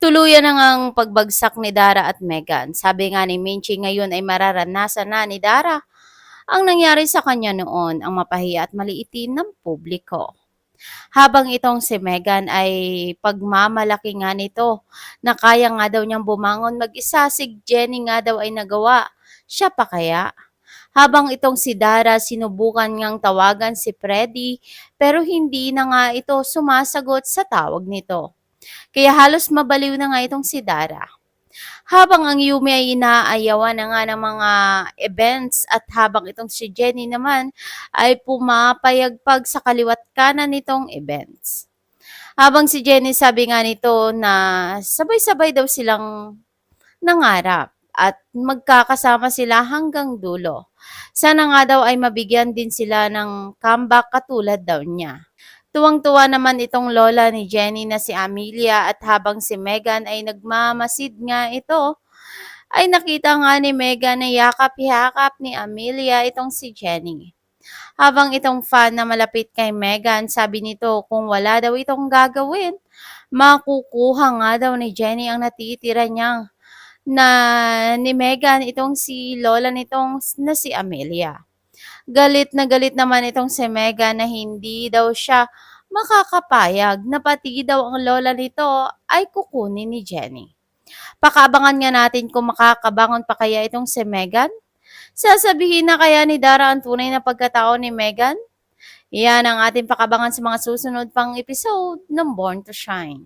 Tuluyan na ngang pagbagsak ni Dara at Meghan. Sabi nga ni Minchie ngayon ay mararanasan na ni Dara ang nangyari sa kanya noon, ang mapahiya at maliitin ng publiko. Habang itong si Meghan ay pagmamalaki nga nito na kaya nga daw niyang bumangon mag-isa, si Jenny nga daw ay nagawa. Siya pa kaya? Habang itong si Dara sinubukan ngang tawagan si Freddy pero hindi na nga ito sumasagot sa tawag nito. Kaya halos mabaliw na nga itong si Dara. Habang ang Yumi ay inaayawan na nga ng mga events at habang itong si Jenny naman ay pumapayagpag sa kaliwat kanan nitong events. Habang si Jenny sabi nga nito na sabay-sabay daw silang nangarap at magkakasama sila hanggang dulo. Sana nga daw ay mabigyan din sila ng comeback katulad daw niya. Tuwang-tuwa naman itong lola ni Jenny na si Amelia at habang si Meghan ay nagmamasid nga ito, ay nakita nga ni Meghan na yakap-yakap ni Amelia itong si Jenny. Habang itong fan na malapit kay Meghan, sabi nito kung wala daw itong gagawin, makukuha nga daw ni Jenny ang natitira niya na ni Meghan itong si lola nitong na si Amelia. Galit na galit naman itong si Meghan na hindi daw siya makakapayag na pati daw ang lola nito ay kukunin ni Jenny. Pakaabangan nga natin kung makakabangon pa kaya itong si Meghan. Sasabihin na kaya ni Dara ang tunay na pagkatao ni Meghan? Yan ang ating pakabangan sa mga susunod pang episode ng Born to Shine.